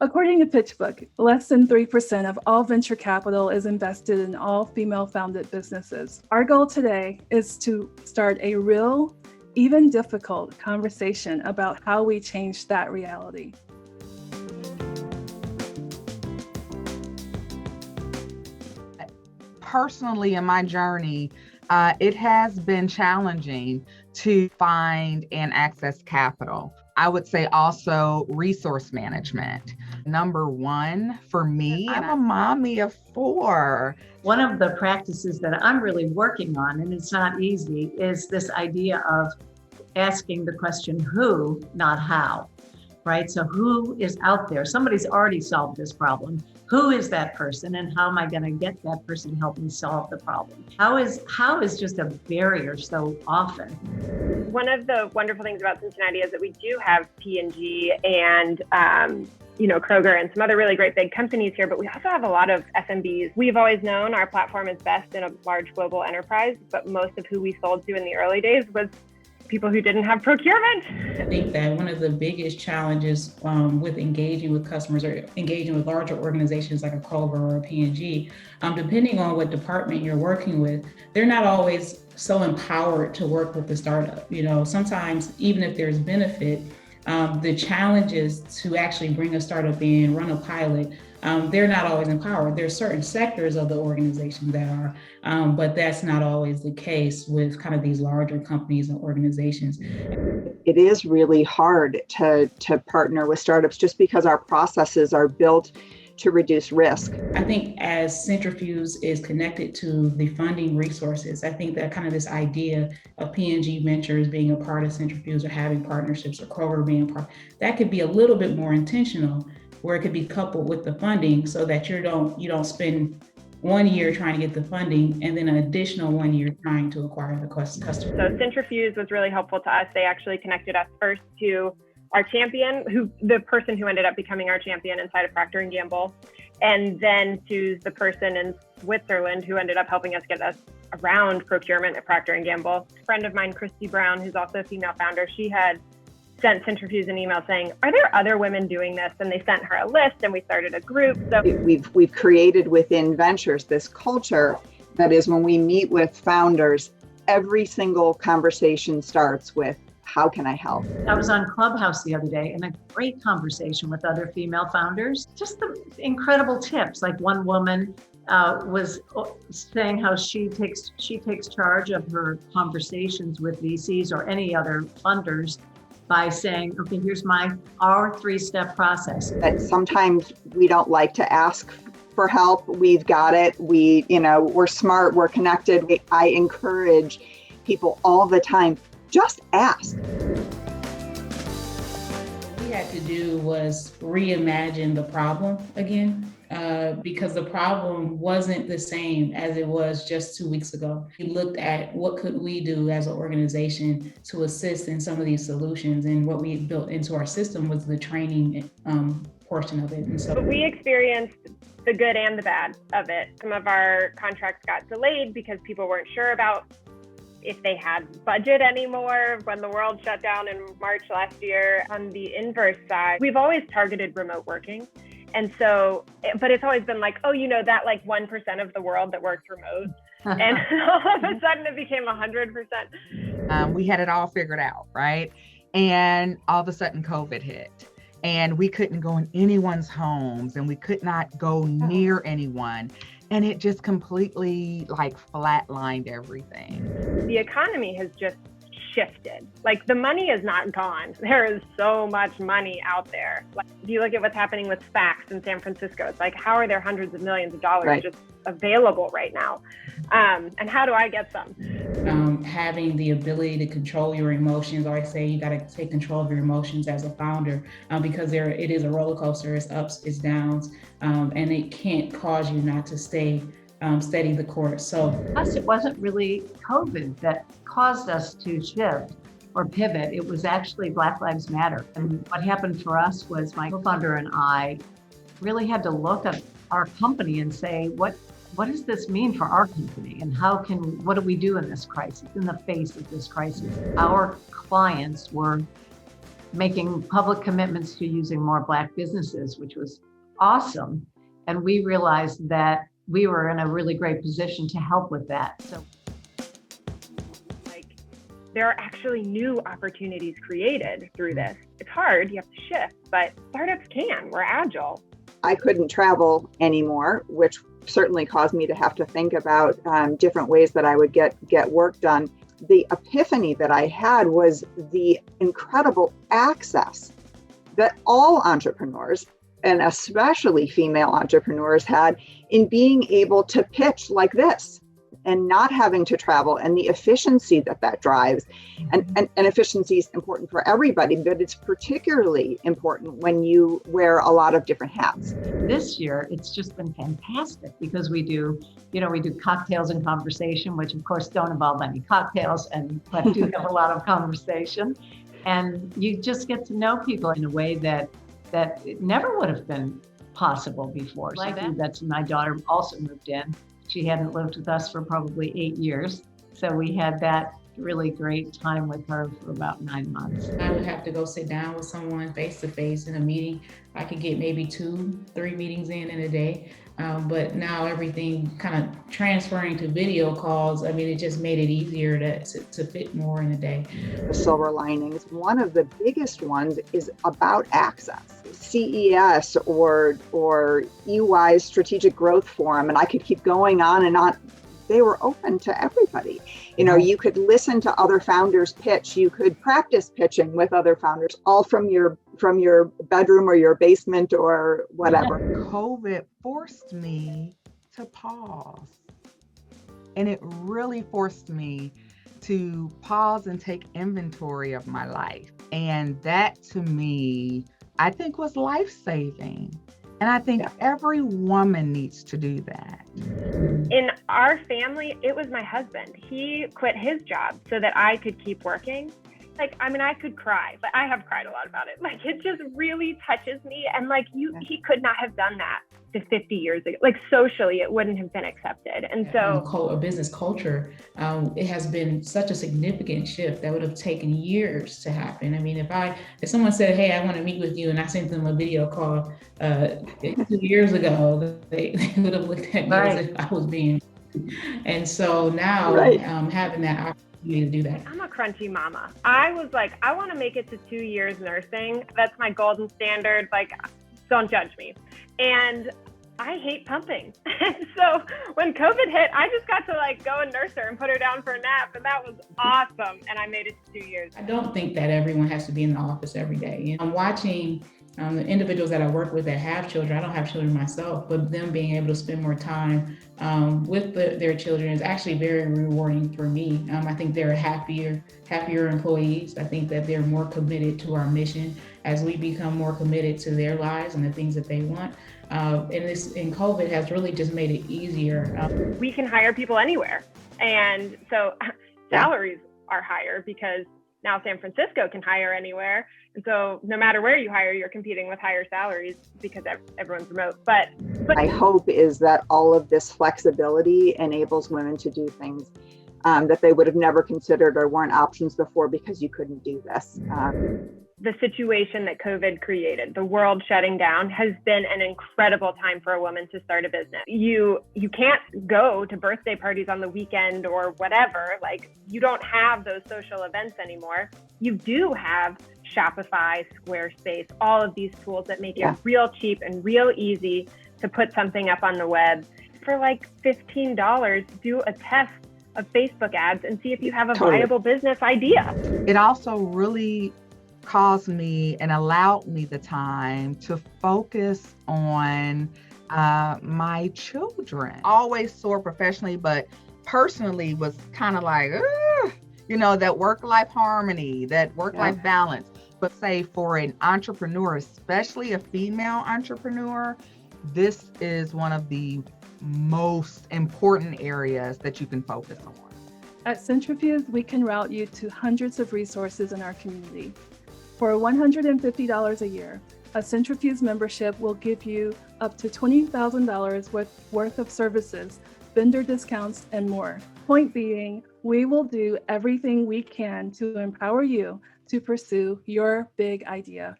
According to Pitchbook, less than 3% of all venture capital is invested in all female-founded businesses. Our goal today is to start a real, even difficult conversation about how we change that reality. Personally, in my journey, it has been challenging to find and access capital. I would say also resource management. Number one for me, I'm a mommy of 4. One of the practices that I'm really working on, and it's not easy, is this idea of asking the question who, not how, right? So who is out there? Somebody's already solved this problem. Who is that person, and how am I going to get that person to help me solve the problem? How is just a barrier so often. One of the wonderful things about Cincinnati is that we do have P&G and Kroger and some other really great big companies here, but we also have a lot of SMBs. We've always known our platform is best in a large global enterprise, but most of who we sold to in the early days was people who didn't have procurement. I think that one of the biggest challenges with engaging with customers or engaging with larger organizations like a Kroger or a P&G, depending on what department you're working with, they're not always so empowered to work with the startup. Sometimes even if there's benefit, the challenges to actually bring a startup in, run a pilot, they're not always empowered. There's certain sectors of the organization that are, but that's not always the case with kind of these larger companies and organizations. It is really hard to partner with startups just because our processes are built to reduce risk. I think as Cintrifuse is connected to the funding resources, I think that kind of this idea of P&G Ventures being a part of Cintrifuse or having partnerships or Kroger being a part, that could be a little bit more intentional, where it could be coupled with the funding so that you don't spend 1 year trying to get the funding and then an additional 1 year trying to acquire the customer. So Cintrifuse was really helpful to us. They actually connected us first to our champion, the person who ended up becoming our champion inside of Procter & Gamble, and then to the person in Switzerland who ended up helping us get us around procurement at Procter & Gamble. A friend of mine, Christy Brown, who's also a female founder, she had sent Cintrifuse an email saying, are there other women doing this? And they sent her a list and we started a group. So we've created within Ventures this culture that is when we meet with founders, every single conversation starts with, how can I help? I was on Clubhouse the other day in a great conversation with other female founders. Just the incredible tips. Like one woman was saying how she takes charge of her conversations with VCs or any other funders by saying, okay, here's our 3-step process. That sometimes we don't like to ask for help. We've got it. We're smart, we're connected. I encourage people all the time, just ask. What we had to do was reimagine the problem again. Because the problem wasn't the same as it was just 2 weeks ago. We looked at what could we do as an organization to assist in some of these solutions, and what we built into our system was the training portion of it. And so we experienced the good and the bad of it. Some of our contracts got delayed because people weren't sure about if they had budget anymore when the world shut down in March last year. On the inverse side, we've always targeted remote working. And so, but it's always been like, that like 1% of the world that works remote. And all of a sudden it became 100%. We had it all figured out, right? And all of a sudden COVID hit. And we couldn't go in anyone's homes and we could not go near anyone. And it just completely flatlined everything. The economy has just shifted. Like the money is not gone. There is so much money out there. Like, if you look at what's happening with SPACs in San Francisco, it's like, how are there hundreds of millions of dollars just available right now? And how do I get some? Having the ability to control your emotions, or I say you got to take control of your emotions as a founder, because it is a roller coaster. It's ups, it's downs, and it can't cause you not to stay steady the course. So plus, it wasn't really COVID that caused us to shift or pivot. It was actually Black Lives Matter. And what happened for us was my co-founder and I really had to look at our company and say, what does this mean for our company? And what do we do in this crisis, in the face of this crisis? Our clients were making public commitments to using more Black businesses, which was awesome. And we realized that we were in a really great position to help with that. So, like, there are actually new opportunities created through this. It's hard, you have to shift, but startups can, we're agile. I couldn't travel anymore, which certainly caused me to have to think about different ways that I would get work done. The epiphany that I had was the incredible access that all entrepreneurs, and especially female entrepreneurs, had in being able to pitch like this and not having to travel, and the efficiency that drives. And efficiency is important for everybody, but it's particularly important when you wear a lot of different hats. this year, it's just been fantastic because we do cocktails and conversation, which of course don't involve any cocktails, but do have a lot of conversation. And you just get to know people in a way that it never would have been possible before. So that's my daughter also moved in. She hadn't lived with us for probably 8 years. So we had that really great time with her for about 9 months. I would have to go sit down with someone face to face in a meeting. I could get maybe 2-3 meetings in a day. But now everything kind of transferring to video calls, I mean, it just made it easier to fit more in a day. The silver linings, one of the biggest ones is about access. CES or EY's Strategic Growth Forum, and I could keep going on and on. They were open to everybody. You could listen to other founders pitch. You could practice pitching with other founders, all from your bedroom or your basement or whatever. COVID forced me to pause. And it really forced me to pause and take inventory of my life. And that to me, I think was life-saving. And I think every woman needs to do that. In our family, it was my husband. He quit his job so that I could keep working. I could cry, but I have cried a lot about it. It just really touches me. And he could not have done that 50 years ago. Socially, it wouldn't have been accepted. And so a business culture, it has been such a significant shift that would have taken years to happen. I mean, if someone said, hey, I want to meet with you, and I sent them a video call 2 years ago, they would have looked at me as if I was being. And so now having that opportunity to do that. I'm a crunchy mama. I was like, I want to make it to 2 years nursing. That's my golden standard. Don't judge me. And I hate pumping. And so when COVID hit, I just got to go and nurse her and put her down for a nap. And that was awesome. And I made it to 2 years. I don't think that everyone has to be in the office every day. I'm watching the individuals that I work with that have children. I don't have children myself, but them being able to spend more time with their children is actually very rewarding for me. I think they're happier employees. I think that they're more committed to our mission as we become more committed to their lives and the things that they want. And COVID has really just made it easier. We can hire people anywhere. And so salaries are higher because now San Francisco can hire anywhere. And so no matter where you hire, you're competing with higher salaries because everyone's remote. But my hope is that all of this flexibility enables women to do things that they would have never considered or weren't options before because you couldn't do this. The situation that COVID created, the world shutting down, has been an incredible time for a woman to start a business. You can't go to birthday parties on the weekend or whatever. You don't have those social events anymore. You do have Shopify, Squarespace, all of these tools that make it real cheap and real easy to put something up on the web. For $15, do a test of Facebook ads and see if you have a viable business idea. It also really caused me and allowed me the time to focus on my children. Always soar professionally, but personally was kind of that work-life harmony, that work-life balance. But say for an entrepreneur, especially a female entrepreneur, this is one of the most important areas that you can focus on. At Cintrifuse, we can route you to hundreds of resources in our community. For $150 a year, a Cintrifuse membership will give you up to $20,000 worth of services, vendor discounts, and more. Point being, we will do everything we can to empower you to pursue your big idea.